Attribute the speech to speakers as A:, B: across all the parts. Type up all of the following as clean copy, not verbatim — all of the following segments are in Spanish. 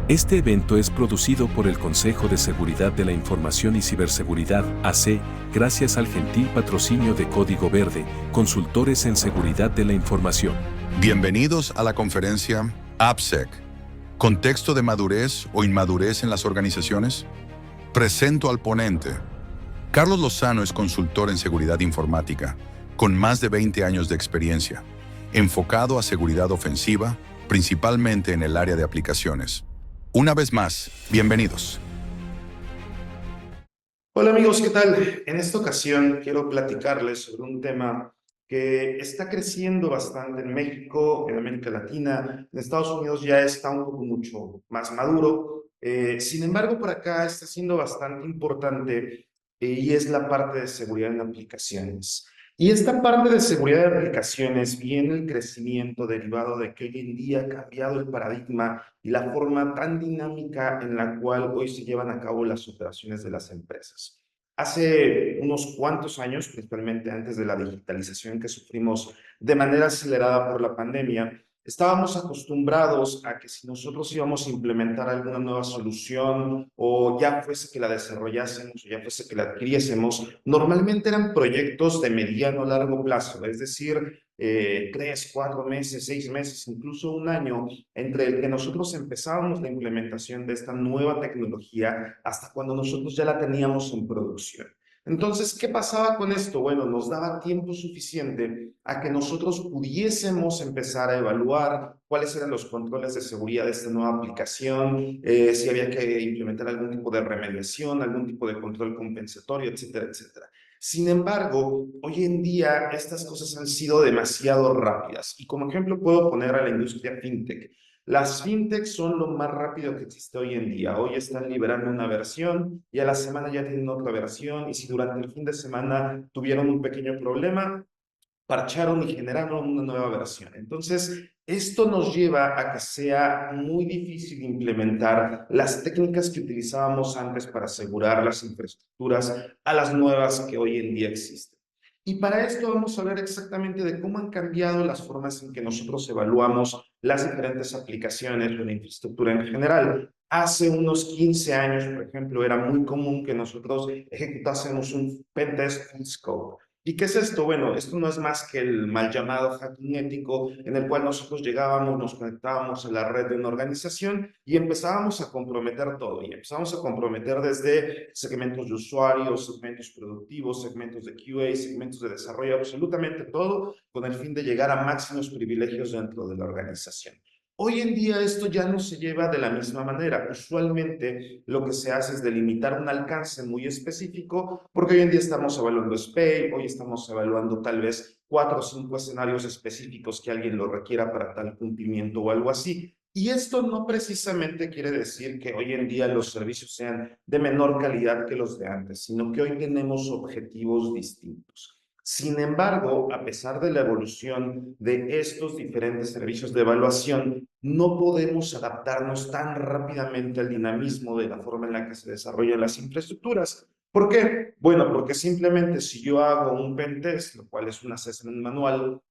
A: Este evento es producido por el Consejo de Seguridad de la Información y Ciberseguridad, AC, gracias al gentil patrocinio de Código Verde, consultores en seguridad de la información.
B: Bienvenidos a la conferencia AppSec. ¿Contexto de madurez o inmadurez en las organizaciones? Presento al ponente. Carlos Lozano es consultor en seguridad informática, con más de 20 años de experiencia, enfocado a seguridad ofensiva, principalmente en el área de aplicaciones. Una vez más, bienvenidos.
C: Hola amigos, ¿qué tal? En esta ocasión quiero platicarles sobre un tema que está creciendo bastante en México, en América Latina. En Estados Unidos ya está un poco mucho más maduro. Sin embargo, por acá está siendo bastante importante y es la parte de seguridad en aplicaciones. Y esta parte de seguridad de aplicaciones viene el crecimiento derivado de que hoy en día ha cambiado el paradigma y la forma tan dinámica en la cual hoy se llevan a cabo las operaciones de las empresas. Hace unos cuantos años, principalmente antes de la digitalización que sufrimos de manera acelerada por la pandemia, estábamos acostumbrados a que si nosotros íbamos a implementar alguna nueva solución o ya fuese que la desarrollásemos o ya fuese que la adquiriésemos, normalmente eran proyectos de mediano a largo plazo, es decir, 3, 4 meses, 6 meses, incluso un año, entre el que nosotros empezábamos la implementación de esta nueva tecnología hasta cuando nosotros ya la teníamos en producción. Entonces, ¿qué pasaba con esto? Bueno, nos daba tiempo suficiente a que nosotros pudiésemos empezar a evaluar cuáles eran los controles de seguridad de esta nueva aplicación, si había que implementar algún tipo de remediación, algún tipo de control compensatorio, etcétera, etcétera. Sin embargo, hoy en día estas cosas han sido demasiado rápidas y como ejemplo puedo poner a la industria fintech. Las fintechs son lo más rápido que existe hoy en día. Hoy están liberando una versión y a la semana ya tienen otra versión y si durante el fin de semana tuvieron un pequeño problema, parcharon y generaron una nueva versión. Entonces, esto nos lleva a que sea muy difícil implementar las técnicas que utilizábamos antes para asegurar las infraestructuras a las nuevas que hoy en día existen. Y para esto vamos a hablar exactamente de cómo han cambiado las formas en que nosotros evaluamos las diferentes aplicaciones de la infraestructura en general. Hace unos 15 años, por ejemplo, era muy común que nosotros ejecutásemos un pentest full scope. ¿Y qué es esto? Bueno, esto no es más que el mal llamado hacking ético, en el cual nosotros llegábamos, nos conectábamos a la red de una organización y empezábamos a comprometer todo. Y empezamos a comprometer desde segmentos de usuarios, segmentos productivos, segmentos de QA, segmentos de desarrollo, absolutamente todo, con el fin de llegar a máximos privilegios dentro de la organización. Hoy en día esto ya no se lleva de la misma manera. Usualmente lo que se hace es delimitar un alcance muy específico, porque hoy en día estamos evaluando SPAY, hoy estamos evaluando tal vez 4 o 5 escenarios específicos que alguien lo requiera para tal cumplimiento o algo así. Y esto no precisamente quiere decir que hoy en día los servicios sean de menor calidad que los de antes, sino que hoy tenemos objetivos distintos. Sin embargo, a pesar de la evolución de estos diferentes servicios de evaluación, no podemos adaptarnos tan rápidamente al dinamismo de la forma en la que se desarrollan las infraestructuras. ¿Por qué? Bueno, porque simplemente si yo hago un pentest, lo cual es un assessment manual,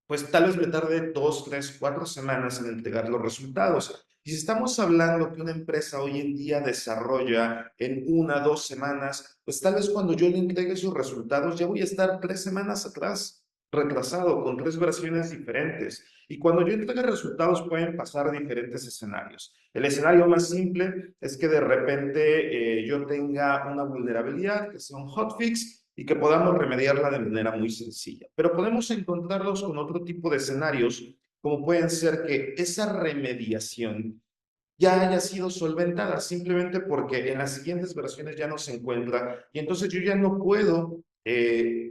C: pues tal vez me tarde 2, 3, 4 semanas en entregar los resultados. Y si estamos hablando que una empresa hoy en día desarrolla en 1, 2 semanas, pues tal vez cuando yo le entregue sus resultados ya voy a estar 3 semanas atrás, retrasado, con 3 versiones diferentes. Y cuando yo entregue resultados pueden pasar diferentes escenarios. El escenario más simple es que de repente yo tenga una vulnerabilidad, que sea un hotfix, y que podamos remediarla de manera muy sencilla. Pero podemos encontrarlos con otro tipo de escenarios, como pueden ser que esa remediación ya haya sido solventada, simplemente porque en las siguientes versiones ya no se encuentra y entonces yo ya no puedo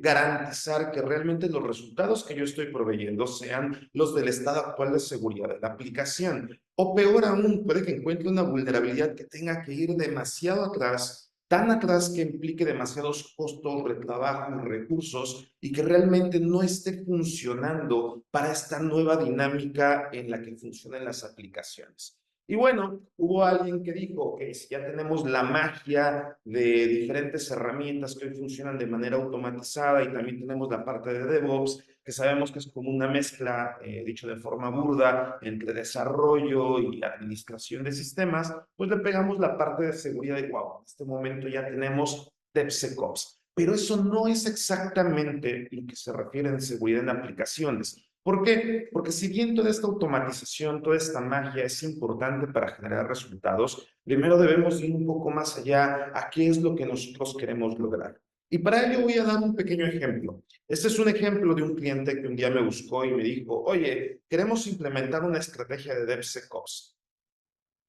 C: garantizar que realmente los resultados que yo estoy proveyendo sean los del estado actual de seguridad de la aplicación. O peor aún, puede que encuentre una vulnerabilidad que tenga que ir demasiado atrás, tan atrás que implique demasiados costos, retrabajo, recursos y que realmente no esté funcionando para esta nueva dinámica en la que funcionan las aplicaciones. Y bueno, hubo alguien que dijo que si ya tenemos la magia de diferentes herramientas que hoy funcionan de manera automatizada y también tenemos la parte de DevOps, que sabemos que es como una mezcla, dicho de forma burda, entre desarrollo y administración de sistemas, pues le pegamos la parte de seguridad y wow, en este momento ya tenemos DevSecOps. Pero eso no es exactamente lo que se refiere en seguridad en aplicaciones. ¿Por qué? Porque si bien toda esta automatización, toda esta magia es importante para generar resultados, primero debemos ir un poco más allá a qué es lo que nosotros queremos lograr. Y para ello voy a dar un pequeño ejemplo. Este es un ejemplo de un cliente que un día me buscó y me dijo, oye, queremos implementar una estrategia de DevSecOps.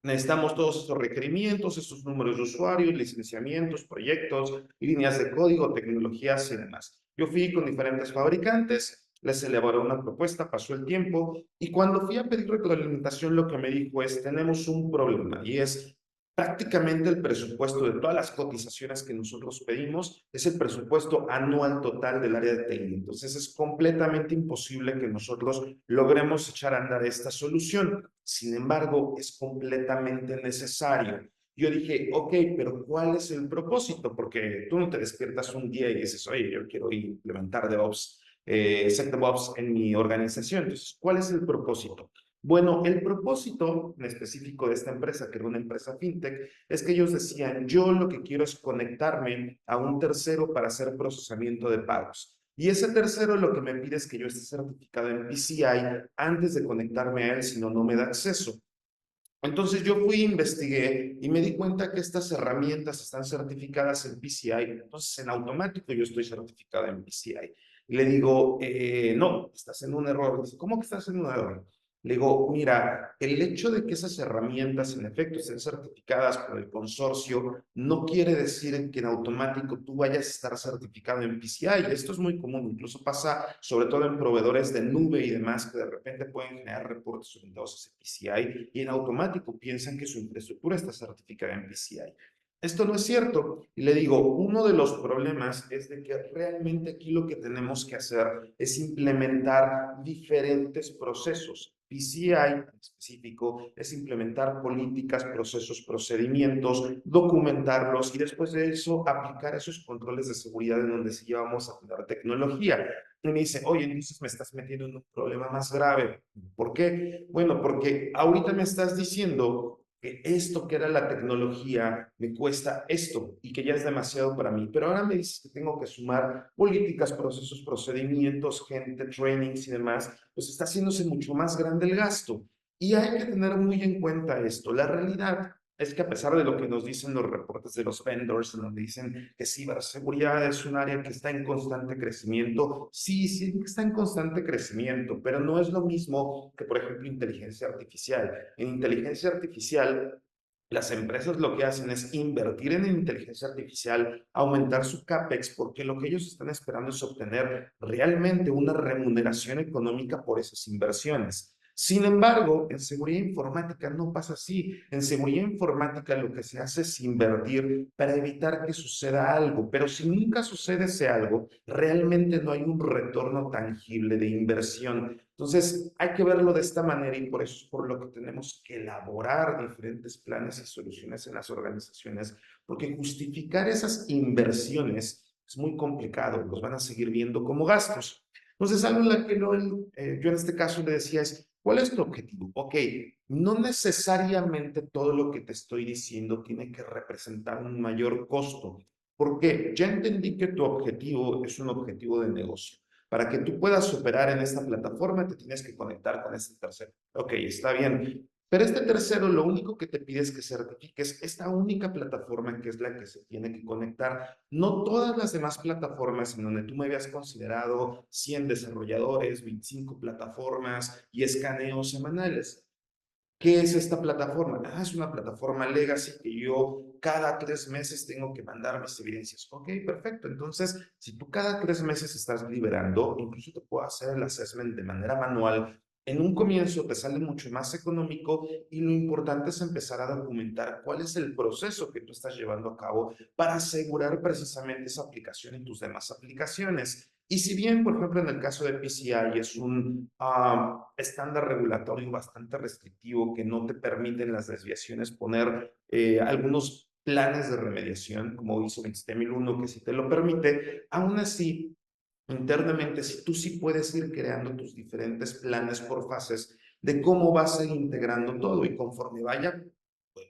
C: Necesitamos todos estos requerimientos, estos números de usuarios, licenciamientos, proyectos, líneas de código, tecnologías y demás. Yo fui con diferentes fabricantes, les elaboré una propuesta, pasó el tiempo y cuando fui a pedir retroalimentación lo que me dijo es, tenemos un problema y es prácticamente el presupuesto de todas las cotizaciones que nosotros pedimos es el presupuesto anual total del área de TI. Entonces es completamente imposible que nosotros logremos echar a andar esta solución. Sin embargo, es completamente necesario. Yo dije, ok, pero ¿cuál es el propósito? Porque tú no te despiertas un día y dices, oye, yo quiero implementar DevOps, SecDevOps en mi organización. Entonces, ¿cuál es el propósito? Bueno, el propósito en específico de esta empresa, que era una empresa fintech, es que ellos decían, yo lo que quiero es conectarme a un tercero para hacer procesamiento de pagos. Y ese tercero lo que me pide es que yo esté certificado en PCI antes de conectarme a él, si no, no me da acceso. Entonces yo fui, investigué y me di cuenta que estas herramientas están certificadas en PCI. Entonces en automático yo estoy certificado en PCI. Y le digo, no, estás en un error. Dice, ¿cómo que estás en un error? Le digo, mira, el hecho de que esas herramientas en efecto estén certificadas por el consorcio no quiere decir que en automático tú vayas a estar certificado en PCI. Esto es muy común, incluso pasa sobre todo en proveedores de nube y demás que de repente pueden generar reportes orientados a ese PCI y en automático piensan que su infraestructura está certificada en PCI. Esto no es cierto. Y le digo, uno de los problemas es de que realmente aquí lo que tenemos que hacer es implementar diferentes procesos. PCI en específico es implementar políticas, procesos, procedimientos, documentarlos y después de eso aplicar esos controles de seguridad en donde sí vamos a tener tecnología. Y me dice, oye, entonces me estás metiendo en un problema más grave. ¿Por qué? Bueno, porque ahorita me estás diciendo que esto que era la tecnología me cuesta esto y que ya es demasiado para mí. Pero ahora me dices que tengo que sumar políticas, procesos, procedimientos, gente, trainings y demás, pues está haciéndose mucho más grande el gasto. Y hay que tener muy en cuenta esto. La realidad es que a pesar de lo que nos dicen los reportes de los vendors, en donde dicen que ciberseguridad es un área que está en constante crecimiento, sí, sí está en constante crecimiento, pero no es lo mismo que, por ejemplo, inteligencia artificial. En inteligencia artificial, las empresas lo que hacen es invertir en inteligencia artificial, aumentar su CAPEX, porque lo que ellos están esperando es obtener realmente una remuneración económica por esas inversiones. Sin embargo, en seguridad informática no pasa así. En seguridad informática lo que se hace es invertir para evitar que suceda algo, pero si nunca sucede ese algo, realmente no hay un retorno tangible de inversión. Entonces, hay que verlo de esta manera y por eso es por lo que tenemos que elaborar diferentes planes y soluciones en las organizaciones, porque justificar esas inversiones es muy complicado, los van a seguir viendo como gastos. Entonces, algo en la que yo en este caso le decía es, ¿cuál es tu objetivo? Ok, no necesariamente todo lo que te estoy diciendo tiene que representar un mayor costo, porque ya entendí que tu objetivo es un objetivo de negocio. Para que tú puedas operar en esta plataforma, te tienes que conectar con este tercero. Ok, está bien. Pero este tercero lo único que te pide es que certifiques esta única plataforma que es la que se tiene que conectar. No todas las demás plataformas en donde tú me habías considerado 100 desarrolladores, 25 plataformas y escaneos semanales. ¿Qué es esta plataforma? Ah, es una plataforma legacy que yo cada 3 meses tengo que mandar mis evidencias. Ok, perfecto. Entonces, si tú cada 3 meses estás liberando, incluso te puedo hacer el assessment de manera manual. En un comienzo te sale mucho más económico y lo importante es empezar a documentar cuál es el proceso que tú estás llevando a cabo para asegurar precisamente esa aplicación en tus demás aplicaciones. Y si bien, por ejemplo, en el caso de PCI es un estándar regulatorio bastante restrictivo que no te permiten las desviaciones poner algunos planes de remediación, como hizo 27001, que sí te lo permite, aún así internamente, si tú sí puedes ir creando tus diferentes planes por fases de cómo vas a ir integrando todo y conforme vaya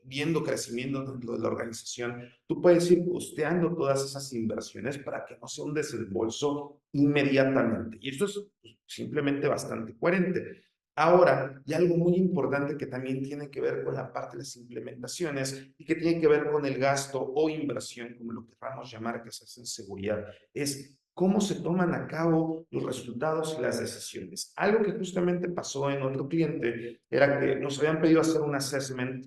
C: viendo crecimiento dentro de la organización, tú puedes ir costeando todas esas inversiones para que no sea un desembolso inmediatamente. Y esto es simplemente bastante coherente. Ahora, y algo muy importante que también tiene que ver con la parte de las implementaciones y que tiene que ver con el gasto o inversión, como lo queramos llamar, que se hace en seguridad, es cómo se toman a cabo los resultados y las decisiones. Algo que justamente pasó en otro cliente era que nos habían pedido hacer un assessment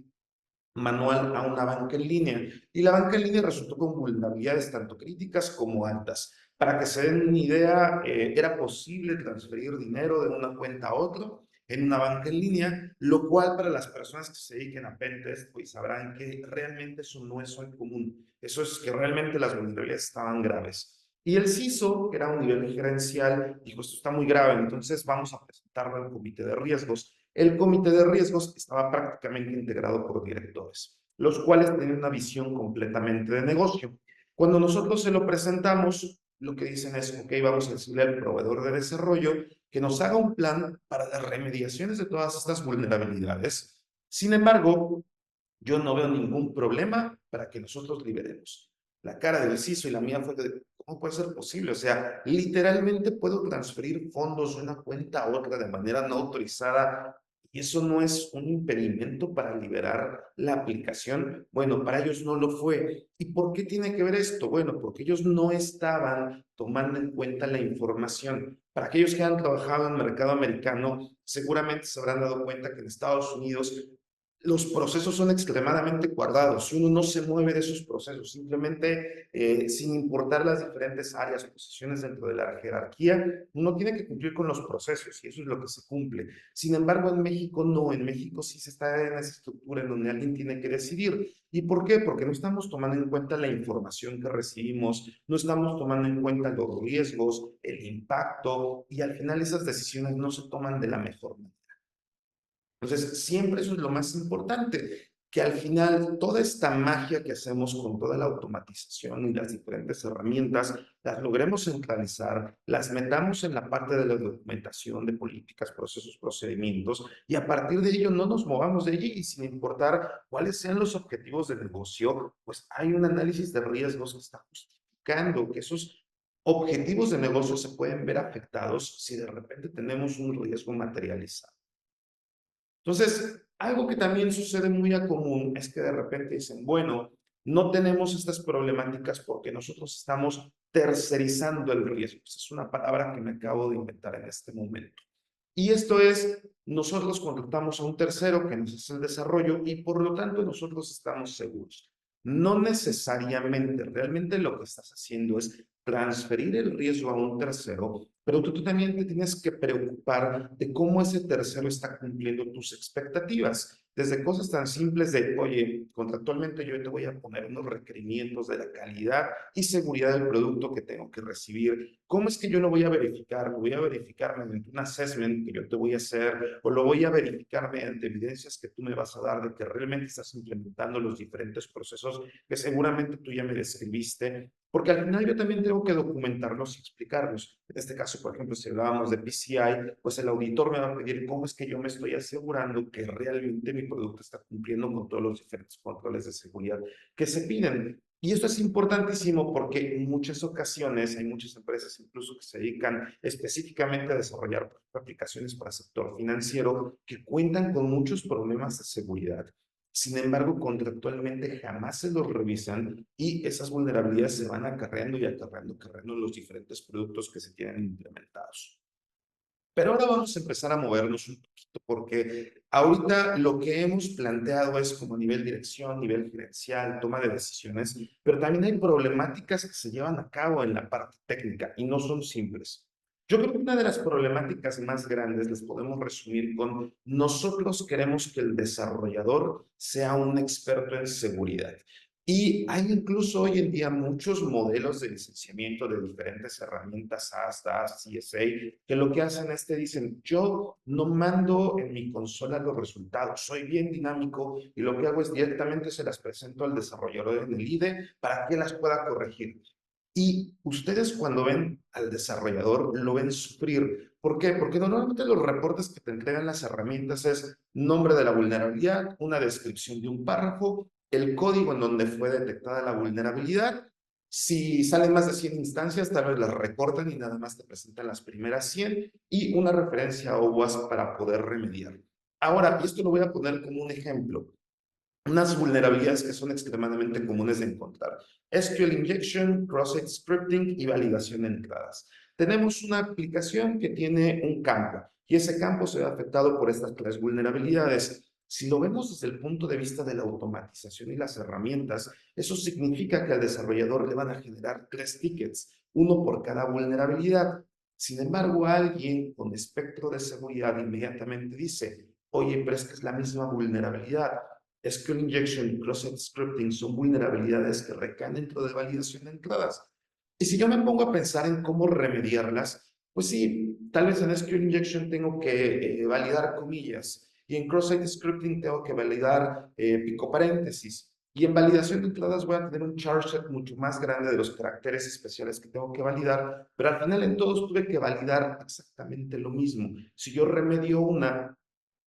C: manual a una banca en línea y la banca en línea resultó con vulnerabilidades tanto críticas como altas. Para que se den una idea, era posible transferir dinero de una cuenta a otra en una banca en línea, lo cual para las personas que se dediquen a pentest, pues sabrán que realmente eso no es hoy común. Eso es que realmente las vulnerabilidades estaban graves. Y el CISO, que era un nivel gerencial, dijo, esto está muy grave, entonces vamos a presentarlo al comité de riesgos. El comité de riesgos estaba prácticamente integrado por directores, los cuales tenían una visión completamente de negocio. Cuando nosotros se lo presentamos, lo que dicen es, ok, vamos a decirle al proveedor de desarrollo que nos haga un plan para las remediaciones de todas estas vulnerabilidades. Sin embargo, yo no veo ningún problema para que nosotros liberemos. La cara del CISO y la mía fue de, ¿cómo puede ser posible? O sea, literalmente puedo transferir fondos de una cuenta a otra de manera no autorizada y eso no es un impedimento para liberar la aplicación. Bueno, para ellos no lo fue. ¿Y por qué tiene que ver esto? Bueno, porque ellos no estaban tomando en cuenta la información. Para aquellos que han trabajado en el mercado americano, seguramente se habrán dado cuenta que en Estados Unidos los procesos son extremadamente guardados. Uno no se mueve de esos procesos, simplemente sin importar las diferentes áreas o posiciones dentro de la jerarquía, uno tiene que cumplir con los procesos y eso es lo que se cumple. Sin embargo, en México no, en México sí se está en esa estructura en donde alguien tiene que decidir. ¿Y por qué? Porque no estamos tomando en cuenta la información que recibimos, no estamos tomando en cuenta los riesgos, el impacto y al final esas decisiones no se toman de la mejor manera. Entonces, siempre eso es lo más importante, que al final toda esta magia que hacemos con toda la automatización y las diferentes herramientas, las logremos centralizar, las metamos en la parte de la documentación de políticas, procesos, procedimientos, y a partir de ello no nos movamos de allí y sin importar cuáles sean los objetivos del negocio, pues hay un análisis de riesgos que está justificando que esos objetivos de negocio se pueden ver afectados si de repente tenemos un riesgo materializado. Entonces, algo que también sucede muy a común es que de repente dicen, bueno, no tenemos estas problemáticas porque nosotros estamos tercerizando el riesgo. Esa es una palabra que me acabo de inventar en este momento. Y esto es, nosotros contratamos a un tercero que nos hace el desarrollo y por lo tanto nosotros estamos seguros. No necesariamente, realmente lo que estás haciendo es transferir el riesgo a un tercero, pero tú también te tienes que preocupar de cómo ese tercero está cumpliendo tus expectativas. Desde cosas tan simples de, oye, contractualmente yo te voy a poner unos requerimientos de la calidad y seguridad del producto que tengo que recibir. ¿Cómo es que yo lo voy a verificar? Lo voy a verificar mediante un assessment que yo te voy a hacer o lo voy a verificar mediante evidencias que tú me vas a dar de que realmente estás implementando los diferentes procesos que seguramente tú ya me describiste. Porque al final yo también tengo que documentarlos y explicarlos. En este caso, por ejemplo, si hablábamos de PCI, pues el auditor me va a pedir cómo es que yo me estoy asegurando que realmente mi producto está cumpliendo con todos los diferentes controles de seguridad que se piden. Y esto es importantísimo porque en muchas ocasiones hay muchas empresas incluso que se dedican específicamente a desarrollar aplicaciones para el sector financiero que cuentan con muchos problemas de seguridad. Sin embargo, contractualmente jamás se los revisan y esas vulnerabilidades se van acarreando y acarreando en los diferentes productos que se tienen implementados. Pero ahora vamos a empezar a movernos un poquito porque ahorita lo que hemos planteado es como a nivel dirección, nivel gerencial, toma de decisiones, pero también hay problemáticas que se llevan a cabo en la parte técnica y no son simples. Yo creo que una de las problemáticas más grandes les podemos resumir con nosotros queremos que el desarrollador sea un experto en seguridad. Y hay incluso hoy en día muchos modelos de licenciamiento de diferentes herramientas, SaaS, DaaS, CSA, que lo que hacen es que dicen, yo no mando en mi consola los resultados, soy bien dinámico y lo que hago es directamente se las presento al desarrollador en el IDE para que las pueda corregir. Y ustedes cuando ven al desarrollador lo ven sufrir. ¿Por qué? Porque normalmente los reportes que te entregan las herramientas es nombre de la vulnerabilidad, una descripción de un párrafo, el código en donde fue detectada la vulnerabilidad. Si salen más de 100 instancias, tal vez las recortan y nada más te presentan las primeras 100 y una referencia a OWASP para poder remediar. Ahora, y esto lo voy a poner como un ejemplo. Unas vulnerabilidades que son extremadamente comunes de encontrar. SQL injection, cross-site scripting y validación de entradas. Tenemos una aplicación que tiene un campo y ese campo se ve afectado por estas tres vulnerabilidades. Si lo vemos desde el punto de vista de la automatización y las herramientas, eso significa que al desarrollador le van a generar 3 tickets, uno por cada vulnerabilidad. Sin embargo, alguien con espectro de seguridad inmediatamente dice, oye, pero es que es la misma vulnerabilidad. SQL Injection y Cross-Site Scripting son vulnerabilidades que recaen dentro de validación de entradas. Y si yo me pongo a pensar en cómo remediarlas, pues sí, tal vez en SQL Injection tengo que validar comillas y en Cross-Site Scripting tengo que validar pico paréntesis. Y en validación de entradas voy a tener un char set mucho más grande de los caracteres especiales que tengo que validar, pero al final en todos tuve que validar exactamente lo mismo. Si yo remedio una,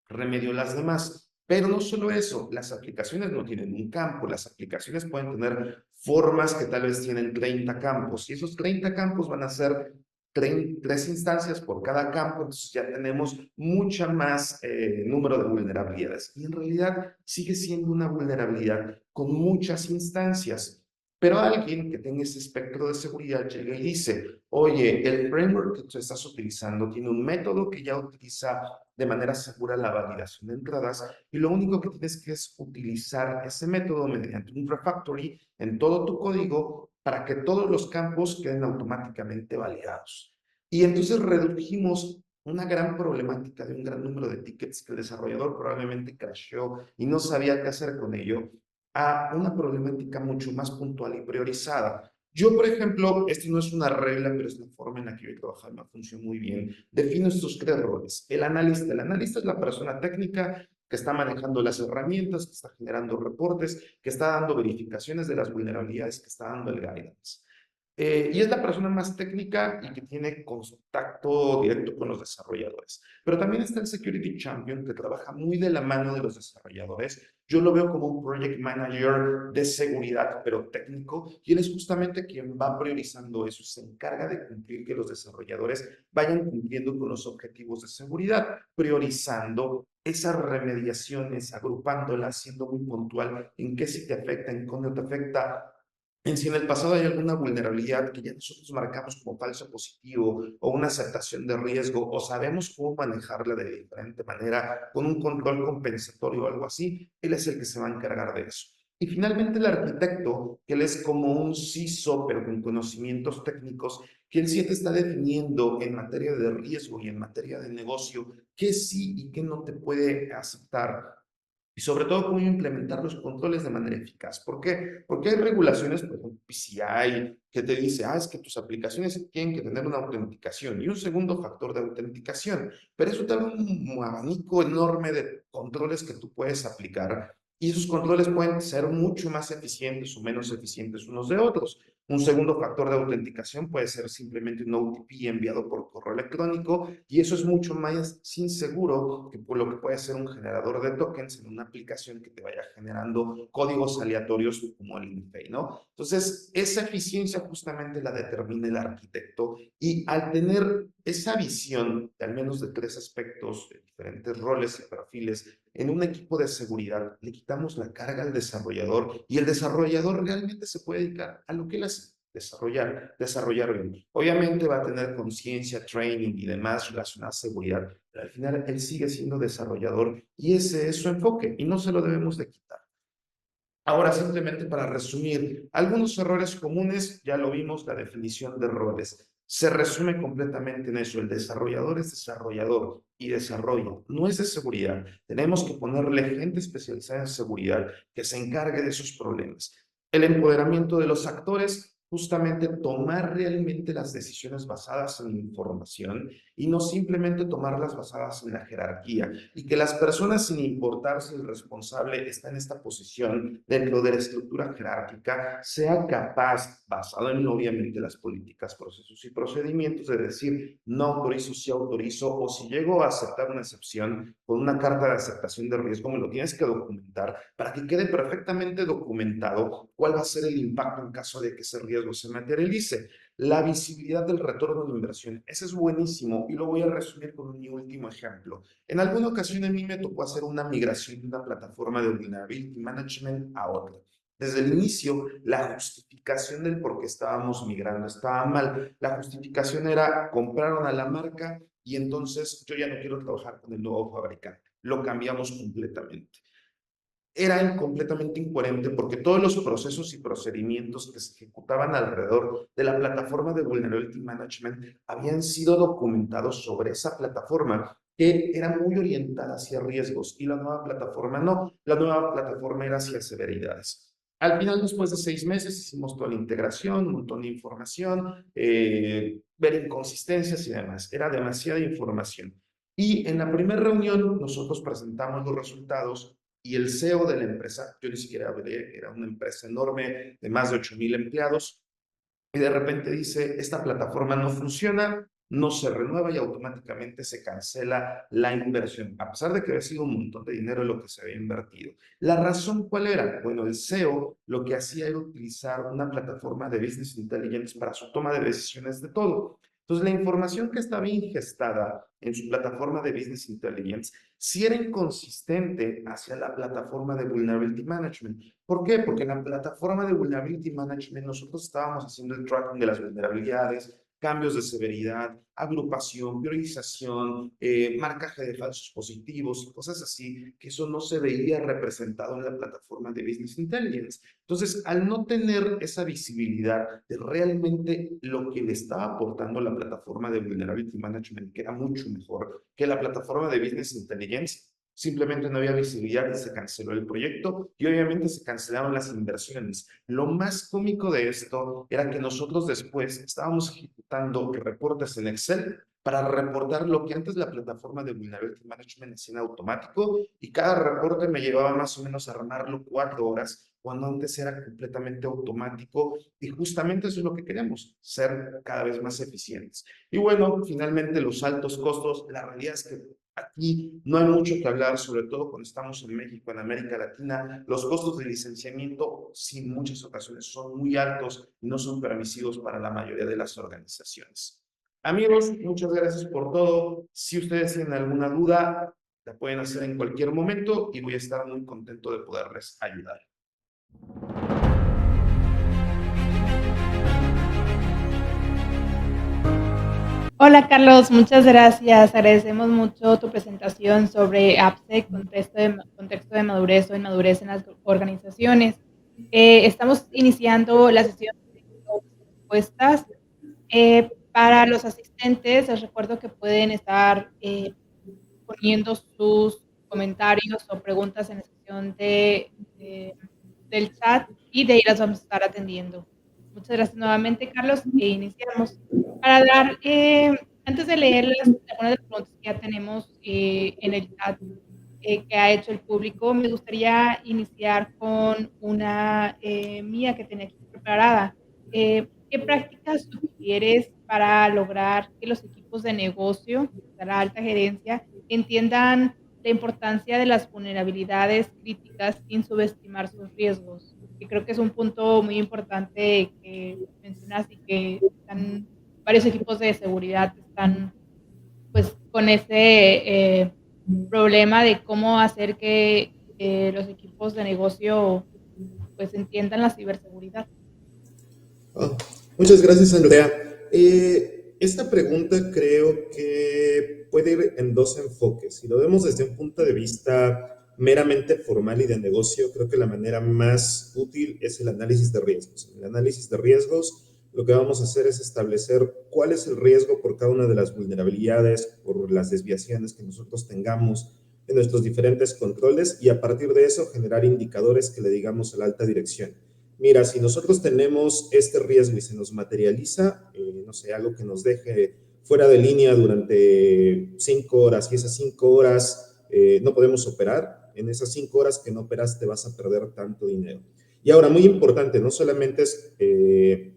C: remedio las demás. Pero no solo eso, las aplicaciones no tienen un campo, las aplicaciones pueden tener formas que tal vez tienen 30 campos y esos 30 campos van a ser 3 instancias por cada campo, entonces ya tenemos mucha más número de vulnerabilidades. Y en realidad sigue siendo una vulnerabilidad con muchas instancias. Pero alguien que tenga ese espectro de seguridad llega y dice, oye, el framework que tú estás utilizando tiene un método que ya utiliza de manera segura la validación de entradas y lo único que tienes que es utilizar ese método mediante un refactory en todo tu código para que todos los campos queden automáticamente validados. Y entonces redujimos una gran problemática de un gran número de tickets que el desarrollador probablemente crasheó y no sabía qué hacer con ello, a una problemática mucho más puntual y priorizada. Yo, por ejemplo, esto no es una regla, pero es la forma en la que yo he trabajado, me funciona muy bien. Defino estos 3 roles. El analista es la persona técnica que está manejando las herramientas, que está generando reportes, que está dando verificaciones de las vulnerabilidades, que está dando el guidance. Y es la persona más técnica y que tiene contacto directo con los desarrolladores. Pero también está el Security Champion que trabaja muy de la mano de los desarrolladores. Yo lo veo como un Project Manager de seguridad, pero técnico, y él es justamente quien va priorizando eso, se encarga de cumplir que los desarrolladores vayan cumpliendo con los objetivos de seguridad, priorizando esas remediaciones, agrupándolas, siendo muy puntual en qué sí te afecta, en cómo te afecta, en si en el pasado hay alguna vulnerabilidad que ya nosotros marcamos como falso positivo o una aceptación de riesgo o sabemos cómo manejarla de diferente manera con un control compensatorio o algo así, él es el que se va a encargar de eso. Y finalmente el arquitecto, que él es como un CISO, pero con conocimientos técnicos, que él sí te está definiendo en materia de riesgo y en materia de negocio qué sí y qué no te puede aceptar y sobre todo cómo implementar los controles de manera eficaz. ¿Por qué? Porque hay regulaciones, por ejemplo, PCI, que te dice, es que tus aplicaciones tienen que tener una autenticación y un segundo factor de autenticación, pero eso te da un abanico enorme de controles que tú puedes aplicar y esos controles pueden ser mucho más eficientes o menos eficientes unos de otros. Un segundo factor de autenticación puede ser simplemente un OTP enviado por correo electrónico y eso es mucho más inseguro que por lo que puede ser un generador de tokens en una aplicación que te vaya generando códigos aleatorios como el InPay, ¿no? Entonces, esa eficiencia justamente la determina el arquitecto y al tener esa visión de al menos de 3 aspectos, de diferentes roles y perfiles, en un equipo de seguridad, le quitamos la carga al desarrollador y el desarrollador realmente se puede dedicar a lo que él hace, desarrollar bien. Obviamente va a tener conciencia, training y demás relacionado a seguridad, pero al final él sigue siendo desarrollador y ese es su enfoque y no se lo debemos de quitar. Ahora, simplemente para resumir, algunos errores comunes, ya lo vimos, la definición de roles. Se resume completamente en eso. El desarrollador es desarrollador y desarrolla, no es de seguridad. Tenemos que ponerle gente especializada en seguridad que se encargue de esos problemas. El empoderamiento de los actores, justamente tomar realmente las decisiones basadas en información y no simplemente tomarlas basadas en la jerarquía, y que las personas, sin importar si el responsable está en esta posición dentro de la estructura jerárquica, sea capaz, basado en obviamente las políticas, procesos y procedimientos, de decir no autorizo, sí autorizo, o si llego a aceptar una excepción con una carta de aceptación de riesgo, me lo tienes que documentar para que quede perfectamente documentado cuál va a ser el impacto en caso de que ese riesgo se materialice. La visibilidad del retorno de inversión, ese es buenísimo, y lo voy a resumir con mi último ejemplo. En alguna ocasión a mí me tocó hacer una migración de una plataforma de Vulnerability Management a otra. Desde el inicio, la justificación del por qué estábamos migrando estaba mal. La justificación era: compraron a la marca y entonces yo ya no quiero trabajar con el nuevo fabricante. Lo cambiamos completamente. Era completamente incoherente porque todos los procesos y procedimientos que se ejecutaban alrededor de la plataforma de Vulnerability Management habían sido documentados sobre esa plataforma, que era muy orientada hacia riesgos, y la nueva plataforma no. La nueva plataforma era hacia severidades. Al final, después de 6 meses, hicimos toda la integración, un montón de información, ver inconsistencias y demás. Era demasiada información. Y en la primera reunión nosotros presentamos los resultados, y el CEO de la empresa, yo ni siquiera hablé, era una empresa enorme de más de 8,000 empleados, y de repente dice: esta plataforma no funciona, no se renueva y automáticamente se cancela la inversión, a pesar de que había sido un montón de dinero en lo que se había invertido. ¿La razón cuál era? Bueno, el CEO lo que hacía era utilizar una plataforma de Business Intelligence para su toma de decisiones de todo. Entonces, la información que estaba ingestada en su plataforma de Business Intelligence sí era inconsistente hacia la plataforma de Vulnerability Management. ¿Por qué? Porque en la plataforma de Vulnerability Management nosotros estábamos haciendo el tracking de las vulnerabilidades, cambios de severidad, agrupación, priorización, marcaje de falsos positivos, cosas así, que eso no se veía representado en la plataforma de Business Intelligence. Entonces, al no tener esa visibilidad de realmente lo que le estaba aportando la plataforma de Vulnerability Management, que era mucho mejor que la plataforma de Business Intelligence, simplemente no había visibilidad y se canceló el proyecto, y obviamente se cancelaron las inversiones. Lo más cómico de esto era que nosotros después estábamos ejecutando reportes en Excel para reportar lo que antes la plataforma de Vulnerability Management hacía en automático, y cada reporte me llevaba más o menos a armarlo 4 horas, cuando antes era completamente automático, y justamente eso es lo que queremos, ser cada vez más eficientes. Y bueno, finalmente los altos costos, la realidad es que aquí no hay mucho que hablar, sobre todo cuando estamos en México, en América Latina. Los costos de licenciamiento, sí, en muchas ocasiones son muy altos y no son permisivos para la mayoría de las organizaciones. Amigos, muchas gracias por todo. Si ustedes tienen alguna duda, la pueden hacer en cualquier momento y voy a estar muy contento de poderles ayudar.
D: Hola Carlos, muchas gracias. Agradecemos mucho tu presentación sobre AppSec, contexto de madurez o inmadurez en las organizaciones. Estamos iniciando la sesión de respuestas. Para los asistentes, les recuerdo que pueden estar poniendo sus comentarios o preguntas en la sección del chat, y de ahí las vamos a estar atendiendo. Muchas gracias nuevamente, Carlos, e iniciamos. Para dar, antes de leer algunas de las preguntas que ya tenemos en el chat que ha hecho el público, me gustaría iniciar con una mía que tenía aquí preparada. ¿Qué prácticas sugieres para lograr que los equipos de negocio, de la alta gerencia, entiendan la importancia de las vulnerabilidades críticas sin subestimar sus riesgos? Que creo que es un punto muy importante que mencionas, y que están, varios equipos de seguridad están pues con ese problema de cómo hacer que los equipos de negocio pues entiendan la ciberseguridad.
E: Oh, muchas gracias, Andrea. Esta pregunta creo que puede ir en dos enfoques. Si lo vemos desde un punto de vista meramente formal y de negocio, creo que la manera más útil es el análisis de riesgos. En el análisis de riesgos, lo que vamos a hacer es establecer cuál es el riesgo por cada una de las vulnerabilidades, por las desviaciones que nosotros tengamos en nuestros diferentes controles, y a partir de eso generar indicadores que le digamos a la alta dirección. mira, si nosotros tenemos este riesgo y se nos materializa, no sé, algo que nos deje fuera de línea durante 5 horas, y esas 5 horas no podemos operar, en esas 5 horas que no operaste vas a perder tanto dinero. Y ahora, muy importante, no solamente es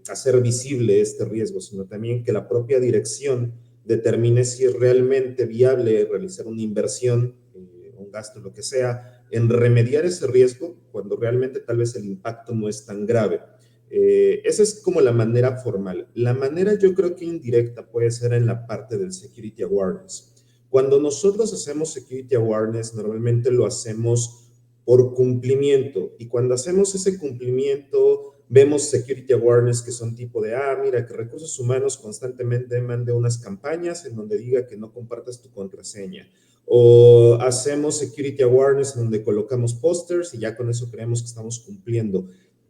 E: hacer visible este riesgo, sino también que la propia dirección determine si es realmente viable realizar una inversión, un gasto, lo que sea, en remediar ese riesgo cuando realmente tal vez el impacto no es tan grave. Esa es como la manera formal. La manera yo creo que indirecta puede ser en la parte del security awareness. Cuando nosotros hacemos security awareness, normalmente lo hacemos por cumplimiento, y cuando hacemos ese cumplimiento vemos security awareness que son tipo de, mira, que recursos humanos constantemente mande unas campañas en donde diga que no compartas tu contraseña, o hacemos security awareness en donde colocamos pósters y ya con eso creemos que estamos cumpliendo.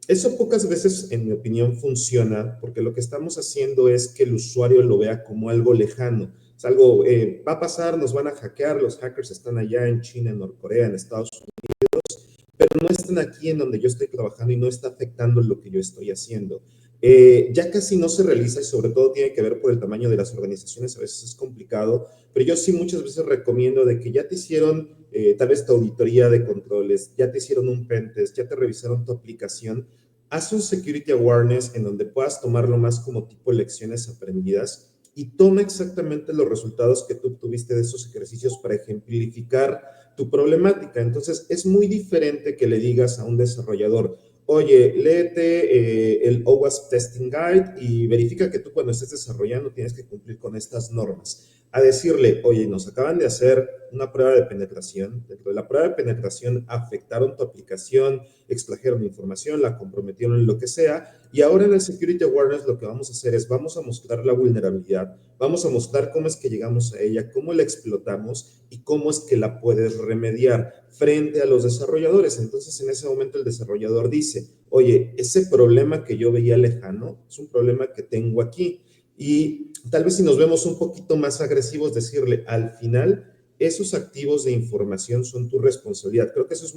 E: Eso pocas veces, en mi opinión, funciona porque lo que estamos haciendo es que el usuario lo vea como algo lejano. Es algo, va a pasar, nos van a hackear, los hackers están allá en China, en Norcorea, en Estados Unidos, pero no están aquí en donde yo estoy trabajando y no está afectando lo que yo estoy haciendo. Ya casi no se realiza, y sobre todo tiene que ver por el tamaño de las organizaciones, a veces es complicado, pero yo sí muchas veces recomiendo de que ya te hicieron tal vez tu auditoría de controles, ya te hicieron un pentest, ya te revisaron tu aplicación, haz un security awareness en donde puedas tomarlo más como tipo lecciones aprendidas y toma exactamente los resultados que tú obtuviste de esos ejercicios para ejemplificar tu problemática. Entonces, es muy diferente que le digas a un desarrollador, oye, léete el OWASP Testing Guide y verifica que tú cuando estés desarrollando tienes que cumplir con estas normas. A decirle, oye, nos acaban de hacer una prueba de penetración. Dentro de la prueba de penetración afectaron tu aplicación, extrajeron información, la comprometieron en lo que sea. Y ahora en el Security Awareness lo que vamos a hacer es, vamos a mostrar la vulnerabilidad, vamos a mostrar cómo es que llegamos a ella, cómo la explotamos y cómo es que la puedes remediar frente a los desarrolladores. Entonces, en ese momento el desarrollador dice, oye, ese problema que yo veía lejano es un problema que tengo aquí. Y tal vez si nos vemos un poquito más agresivos, decirle, al final, esos activos de información son tu responsabilidad. Creo que eso es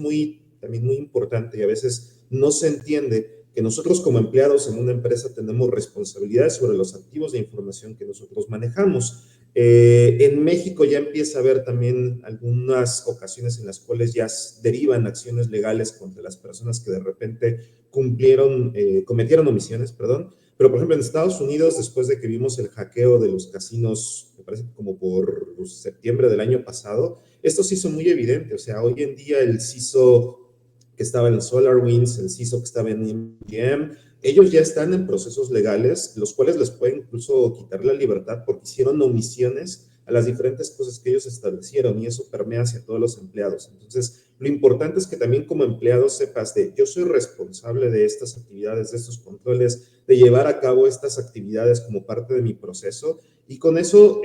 E: también muy importante y a veces no se entiende que nosotros como empleados en una empresa tenemos responsabilidades sobre los activos de información que nosotros manejamos. En México ya empieza a haber también algunas ocasiones en las cuales ya derivan acciones legales contra las personas que de repente cometieron omisiones, perdón. Pero, por ejemplo, en Estados Unidos, después de que vimos el hackeo de los casinos, me parece como por septiembre del año pasado, esto se hizo muy evidente. O sea, hoy en día el CISO que estaba en SolarWinds, el CISO que estaba en MGM, ellos ya están en procesos legales, los cuales les pueden incluso quitar la libertad porque hicieron omisiones a las diferentes cosas que ellos establecieron, y eso permea hacia todos los empleados. Entonces, lo importante es que también como empleado sepas yo soy responsable de estas actividades, de estos controles, de llevar a cabo estas actividades como parte de mi proceso, y con eso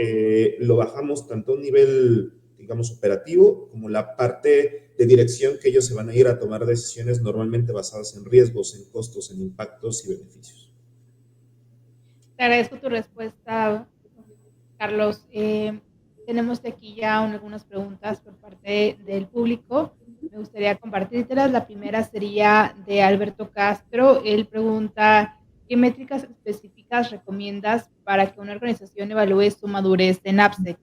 E: lo bajamos tanto a un nivel, digamos, operativo, como la parte de dirección, que ellos se van a ir a tomar decisiones normalmente basadas en riesgos, en costos, en impactos y beneficios.
D: Te agradezco tu respuesta, Carlos. Tenemos aquí ya algunas preguntas por parte del público. Me gustaría compartírtelas. La primera sería de Alberto Castro. Él pregunta, ¿qué métricas específicas recomiendas para que una organización evalúe su madurez en AppSec?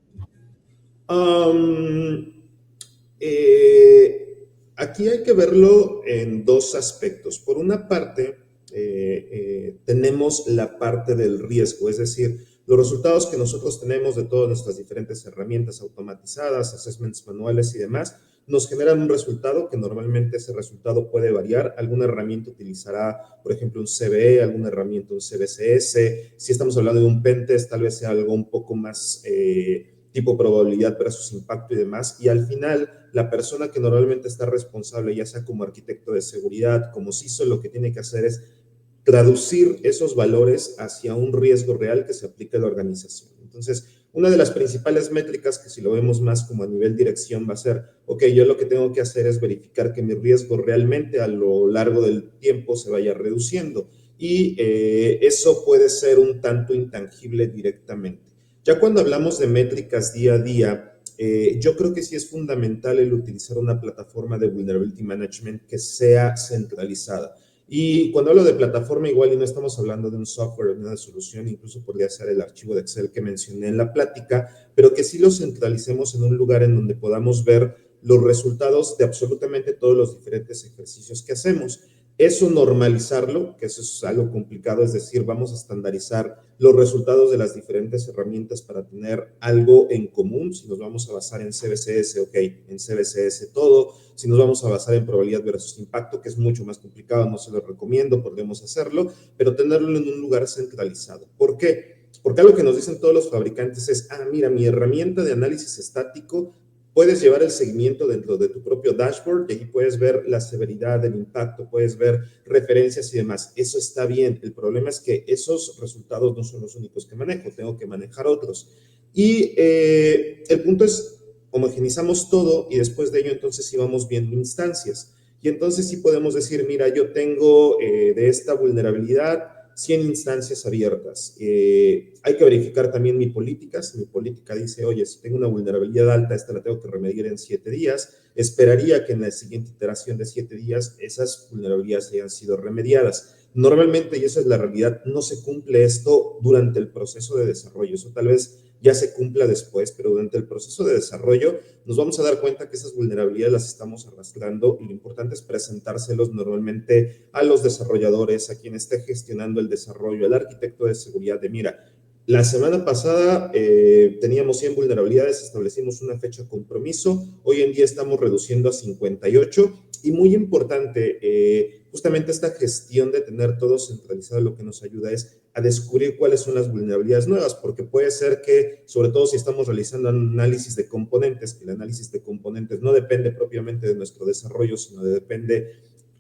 E: Aquí hay que verlo en dos aspectos. Por una parte, tenemos la parte del riesgo, es decir, los resultados que nosotros tenemos de todas nuestras diferentes herramientas automatizadas, assessments manuales y demás, nos generan un resultado que normalmente ese resultado puede variar. Alguna herramienta utilizará, por ejemplo, un CVE, alguna herramienta un CVCS. Si estamos hablando de un pentest, tal vez sea algo un poco más tipo probabilidad versus impacto y demás. Y al final, la persona que normalmente está responsable, ya sea como arquitecto de seguridad, como CISO, lo que tiene que hacer es traducir esos valores hacia un riesgo real que se aplique a la organización. Entonces, una de las principales métricas, que si lo vemos más como a nivel dirección, va a ser, ok, yo lo que tengo que hacer es verificar que mi riesgo realmente a lo largo del tiempo se vaya reduciendo. Y eso puede ser un tanto intangible directamente. Ya cuando hablamos de métricas día a día, yo creo que sí es fundamental el utilizar una plataforma de Vulnerability Management que sea centralizada. Y cuando hablo de plataforma, igual y no estamos hablando de un software o de una solución, incluso podría ser el archivo de Excel que mencioné en la plática, pero que sí lo centralicemos en un lugar en donde podamos ver los resultados de absolutamente todos los diferentes ejercicios que hacemos. Eso normalizarlo, que eso es algo complicado, es decir, vamos a estandarizar los resultados de las diferentes herramientas para tener algo en común. Si nos vamos a basar en CBCS, ok, en CBCS todo. Si nos vamos a basar en probabilidad versus impacto, que es mucho más complicado, no se lo recomiendo, podemos hacerlo, pero tenerlo en un lugar centralizado. ¿Por qué? Porque algo que nos dicen todos los fabricantes es, mira, mi herramienta de análisis estático, puedes llevar el seguimiento dentro de tu propio dashboard y ahí puedes ver la severidad del impacto, puedes ver referencias y demás. Eso está bien. El problema es que esos resultados no son los únicos que manejo, tengo que manejar otros. Y el punto es, homogenizamos todo y después de ello entonces sí vamos viendo instancias. Y entonces sí podemos decir, mira, yo tengo de esta vulnerabilidad 100 instancias abiertas. Hay que verificar también mi política. Si mi política dice, oye, si tengo una vulnerabilidad alta, esta la tengo que remediar en 7 días, esperaría que en la siguiente iteración de 7 días esas vulnerabilidades hayan sido remediadas. Normalmente, y esa es la realidad, no se cumple esto durante el proceso de desarrollo. Eso tal vez ya se cumpla después, pero durante el proceso de desarrollo nos vamos a dar cuenta que esas vulnerabilidades las estamos arrastrando y lo importante es presentárselos normalmente a los desarrolladores, a quien esté gestionando el desarrollo, al arquitecto de seguridad de, mira, la semana pasada teníamos 100 vulnerabilidades, establecimos una fecha de compromiso, hoy en día estamos reduciendo a 58 y muy importante, justamente esta gestión de tener todo centralizado lo que nos ayuda es a descubrir cuáles son las vulnerabilidades nuevas, porque puede ser que, sobre todo si estamos realizando análisis de componentes, que el análisis de componentes no depende propiamente de nuestro desarrollo, sino depende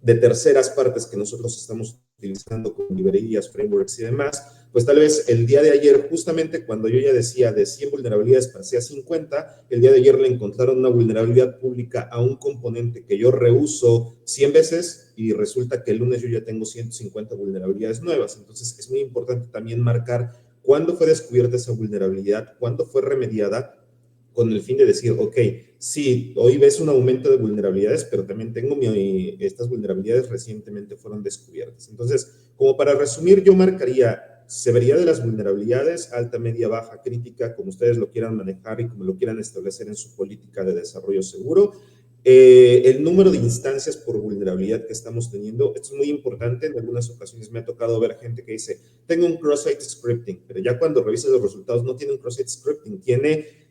E: de terceras partes que nosotros estamos utilizando con librerías, frameworks y demás, pues tal vez el día de ayer, justamente cuando yo ya decía de 100 vulnerabilidades pasé a 50, el día de ayer le encontraron una vulnerabilidad pública a un componente que yo reuso 100 veces y resulta que el lunes yo ya tengo 150 vulnerabilidades nuevas. Entonces es muy importante también marcar cuándo fue descubierta esa vulnerabilidad, cuándo fue remediada, con el fin de decir, ok, sí, hoy ves un aumento de vulnerabilidades, pero también tengo estas vulnerabilidades recientemente fueron descubiertas. Entonces, como para resumir, yo marcaría severidad de las vulnerabilidades, alta, media, baja, crítica, como ustedes lo quieran manejar y como lo quieran establecer en su política de desarrollo seguro. El número de instancias por vulnerabilidad que estamos teniendo, esto es muy importante. En algunas ocasiones me ha tocado ver gente que dice, tengo un cross-site scripting, pero ya cuando revisas los resultados no tiene un cross-site scripting, tiene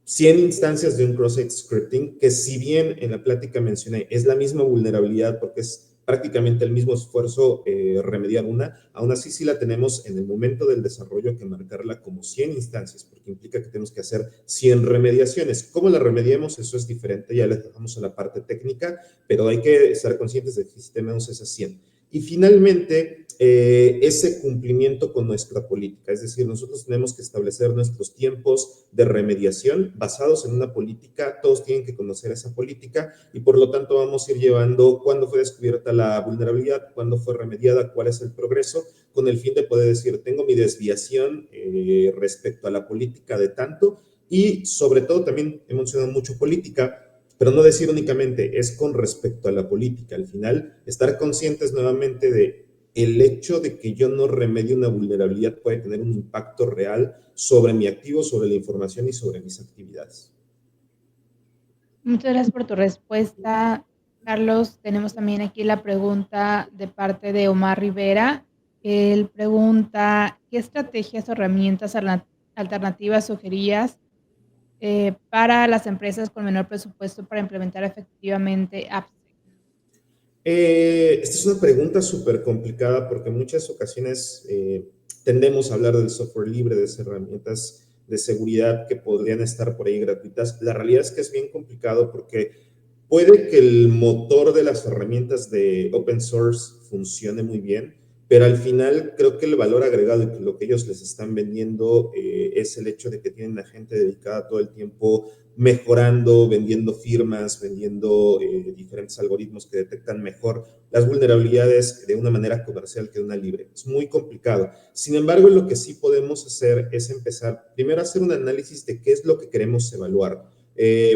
E: 100 instancias de un cross-site scripting, que si bien en la plática mencioné, es la misma vulnerabilidad porque es prácticamente el mismo esfuerzo remediar una, aún así sí la tenemos en el momento del desarrollo que marcarla como 100 instancias, porque implica que tenemos que hacer 100 remediaciones. ¿Cómo la remediemos? Eso es diferente, ya les dejamos a la parte técnica, pero hay que estar conscientes de que tenemos esas 100. Y finalmente, ese cumplimiento con nuestra política. Es decir, nosotros tenemos que establecer nuestros tiempos de remediación basados en una política. Todos tienen que conocer esa política y por lo tanto vamos a ir llevando cuándo fue descubierta la vulnerabilidad, cuándo fue remediada, cuál es el progreso, con el fin de poder decir, tengo mi desviación respecto a la política de tanto. Y sobre todo también he mencionado mucho política, pero no decir únicamente es con respecto a la política. Al final, estar conscientes nuevamente de el hecho de que yo no remedie una vulnerabilidad puede tener un impacto real sobre mi activo, sobre la información y sobre mis actividades.
D: Muchas gracias por tu respuesta, Carlos. Tenemos también aquí la pregunta de parte de Omar Rivera. Él pregunta, ¿qué estrategias o herramientas alternativas sugerías para las empresas con menor presupuesto para implementar efectivamente AppSec?
E: Esta es una pregunta súper complicada porque en muchas ocasiones tendemos a hablar del software libre, de esas herramientas de seguridad que podrían estar por ahí gratuitas. La realidad es que es bien complicado porque puede que el motor de las herramientas de open source funcione muy bien, pero al final creo que el valor agregado y que lo que ellos les están vendiendo es el hecho de que tienen a gente dedicada todo el tiempo mejorando, vendiendo firmas, vendiendo diferentes algoritmos que detectan mejor las vulnerabilidades de una manera comercial que de una libre. Es muy complicado. Sin embargo, lo que sí podemos hacer es empezar primero a hacer un análisis de qué es lo que queremos evaluar.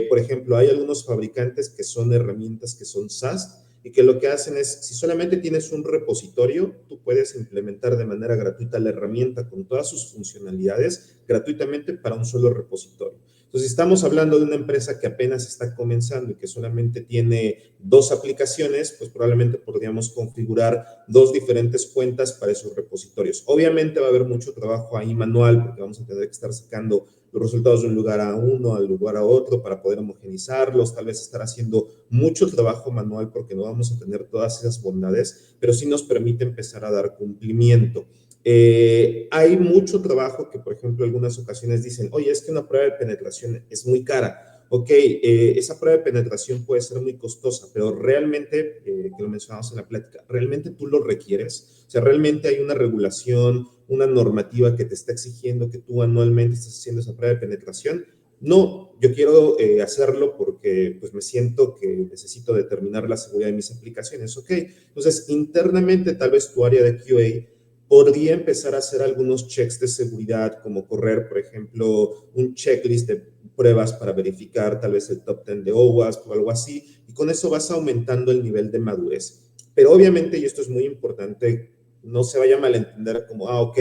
E: Por ejemplo, hay algunos fabricantes que son herramientas que son SaaS y que lo que hacen es, si solamente tienes un repositorio, tú puedes implementar de manera gratuita la herramienta con todas sus funcionalidades gratuitamente para un solo repositorio. Entonces, si estamos hablando de una empresa que apenas está comenzando y que solamente tiene 2 aplicaciones, pues probablemente podríamos configurar 2 diferentes cuentas para esos repositorios. Obviamente va a haber mucho trabajo ahí manual, porque vamos a tener que estar sacando los resultados de un lugar a uno, al lugar a otro, para poder homogenizarlos, tal vez estar haciendo mucho trabajo manual porque no vamos a tener todas esas bondades, pero sí nos permite empezar a dar cumplimiento. Hay mucho trabajo que, por ejemplo, algunas ocasiones dicen, oye, es que una prueba de penetración es muy cara. Ok, esa prueba de penetración puede ser muy costosa, pero realmente, que lo mencionamos en la plática, ¿realmente tú lo requieres? O sea, ¿realmente hay una regulación, una normativa que te está exigiendo que tú anualmente estés haciendo esa prueba de penetración? No, yo quiero hacerlo porque pues me siento que necesito determinar la seguridad de mis aplicaciones. Ok, entonces internamente tal vez tu área de QA podría empezar a hacer algunos checks de seguridad, como correr, por ejemplo, un checklist de pruebas para verificar tal vez el top 10 de OWASP o algo así, y con eso vas aumentando el nivel de madurez. Pero obviamente, y esto es muy importante, no se vaya a malentender como, ok,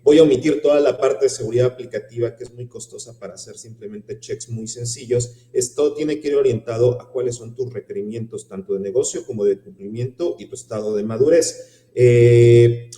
E: voy a omitir toda la parte de seguridad aplicativa que es muy costosa para hacer simplemente checks muy sencillos. Esto tiene que ir orientado a cuáles son tus requerimientos, tanto de negocio como de cumplimiento y tu estado de madurez.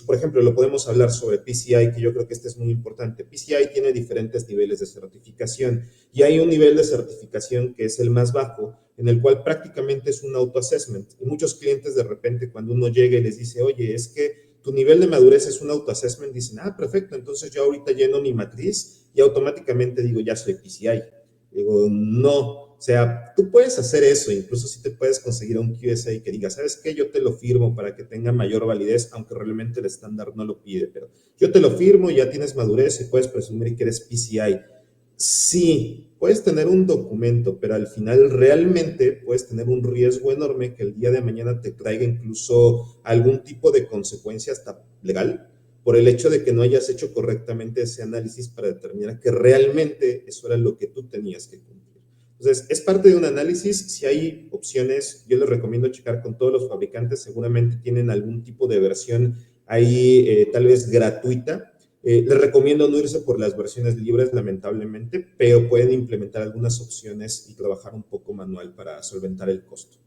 E: Por ejemplo, lo podemos hablar sobre PCI, que yo creo que este es muy importante. PCI tiene diferentes niveles de certificación y hay un nivel de certificación que es el más bajo, en el cual prácticamente es un auto-assessment. Y muchos clientes de repente cuando uno llega y les dice, oye, es que tu nivel de madurez es un auto-assessment, dicen, perfecto, entonces yo ahorita lleno mi matriz y automáticamente digo, ya soy PCI. Digo, no, o sea, tú puedes hacer eso, incluso si te puedes conseguir un QSA que diga, ¿sabes qué? Yo te lo firmo para que tenga mayor validez, aunque realmente el estándar no lo pide, pero yo te lo firmo, ya tienes madurez y puedes presumir que eres PCI. Sí, puedes tener un documento, pero al final realmente puedes tener un riesgo enorme que el día de mañana te traiga incluso algún tipo de consecuencia hasta legal por el hecho de que no hayas hecho correctamente ese análisis para determinar que realmente eso era lo que tú tenías que cumplir. Entonces, es parte de un análisis. Si hay opciones, yo les recomiendo checar con todos los fabricantes. Seguramente tienen algún tipo de versión ahí, tal vez gratuita. Les recomiendo no irse por las versiones libres, lamentablemente, pero pueden implementar algunas opciones y trabajar un poco manual para solventar el costo.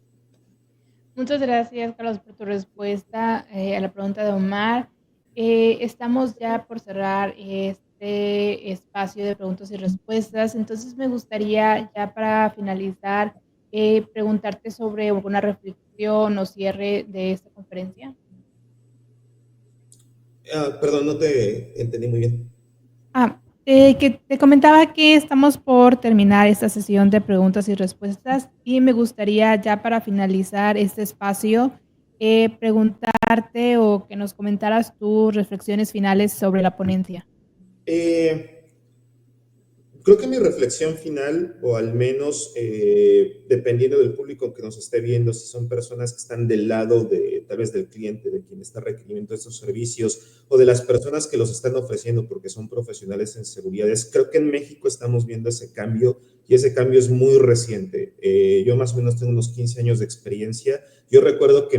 D: Muchas gracias, Carlos, por tu respuesta a la pregunta de Omar. Estamos ya por cerrar este espacio de preguntas y respuestas, entonces me gustaría ya para finalizar preguntarte sobre alguna reflexión o cierre de esta conferencia.
E: Perdón, no te entendí muy bien.
D: Que te comentaba que estamos por terminar esta sesión de preguntas y respuestas y me gustaría ya para finalizar este espacio preguntarte o que nos comentaras tus reflexiones finales sobre la ponencia.
E: Creo que mi reflexión final, o al menos dependiendo del público que nos esté viendo, si son personas que están del lado de tal vez del cliente, de quien está requiriendo estos servicios, o de las personas que los están ofreciendo porque son profesionales en seguridad, creo que en México estamos viendo ese cambio y ese cambio es muy reciente. Yo más o menos tengo unos 15 años de experiencia. Yo recuerdo que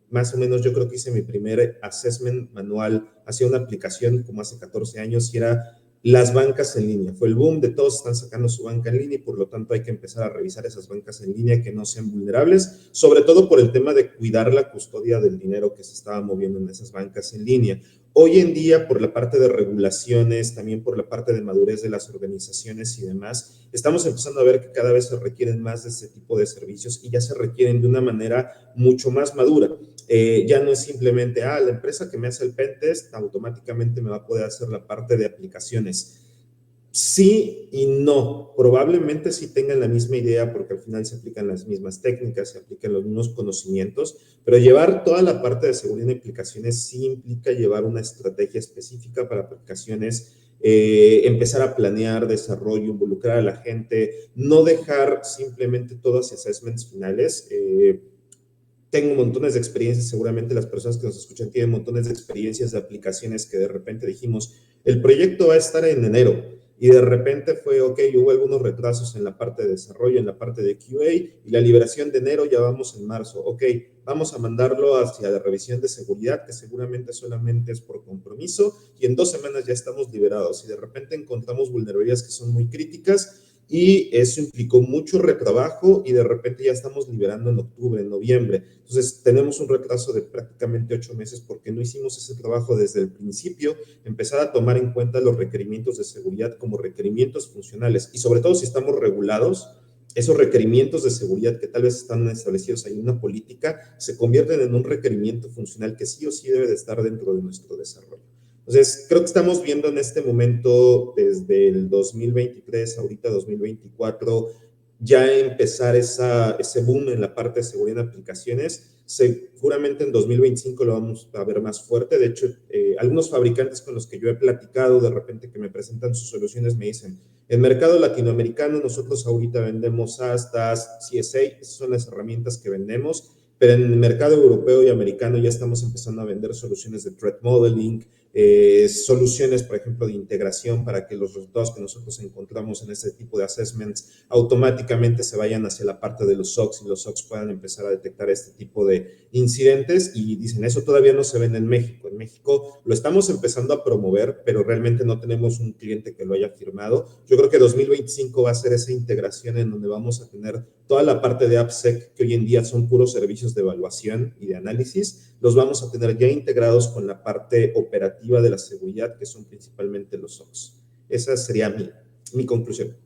E: más o menos yo creo que hice mi primer assessment manual hacia una aplicación como hace 14 años y era las bancas en línea. Fue el boom de todos están sacando su banca en línea y por lo tanto hay que empezar a revisar esas bancas en línea que no sean vulnerables, sobre todo por el tema de cuidar la custodia del dinero que se estaba moviendo en esas bancas en línea. Hoy en día, por la parte de regulaciones, también por la parte de madurez de las organizaciones y demás, estamos empezando a ver que cada vez se requieren más de ese tipo de servicios y ya se requieren de una manera mucho más madura. Ya no es simplemente, la empresa que me hace el pentest automáticamente me va a poder hacer la parte de aplicaciones. Sí y no, probablemente sí tengan la misma idea porque al final se aplican las mismas técnicas, se aplican los mismos conocimientos, pero llevar toda la parte de seguridad en aplicaciones sí implica llevar una estrategia específica para aplicaciones, empezar a planear desarrollo, involucrar a la gente, no dejar simplemente todo hacia assessments finales. Tengo montones de experiencias, seguramente las personas que nos escuchan tienen montones de experiencias de aplicaciones que de repente dijimos, el proyecto va a estar en enero, y de repente fue, ok, hubo algunos retrasos en la parte de desarrollo, en la parte de QA, y la liberación de enero ya vamos en marzo. Ok, vamos a mandarlo hacia la revisión de seguridad, que seguramente solamente es por compromiso, y en 2 semanas ya estamos liberados. Y de repente encontramos vulnerabilidades que son muy críticas, y eso implicó mucho retrabajo, y de repente ya estamos liberando en octubre, en noviembre. Entonces, tenemos un retraso de prácticamente 8 meses porque no hicimos ese trabajo desde el principio, empezar a tomar en cuenta los requerimientos de seguridad como requerimientos funcionales, y sobre todo si estamos regulados, esos requerimientos de seguridad que tal vez están establecidos ahí en una política, se convierten en un requerimiento funcional que sí o sí debe de estar dentro de nuestro desarrollo. Entonces, creo que estamos viendo en este momento, desde el 2023, ahorita 2024, ya empezar ese boom en la parte de seguridad de aplicaciones. Seguramente en 2025 lo vamos a ver más fuerte. De hecho, algunos fabricantes con los que yo he platicado, de repente que me presentan sus soluciones, me dicen, en mercado latinoamericano nosotros ahorita vendemos SaaS, TAS, CSA, esas son las herramientas que vendemos, pero en el mercado europeo y americano ya estamos empezando a vender soluciones de threat modeling, soluciones, por ejemplo, de integración para que los resultados que nosotros encontramos en este tipo de assessments automáticamente se vayan hacia la parte de los SOCs y los SOCs puedan empezar a detectar este tipo de incidentes. Y dicen, eso todavía no se vende en México. En México lo estamos empezando a promover, pero realmente no tenemos un cliente que lo haya firmado. Yo creo que 2025 va a ser esa integración en donde vamos a tener toda la parte de AppSec, que hoy en día son puros servicios de evaluación y de análisis, los vamos a tener ya integrados con la parte operativa de la seguridad, que son principalmente los SOCs. Esa sería mi conclusión.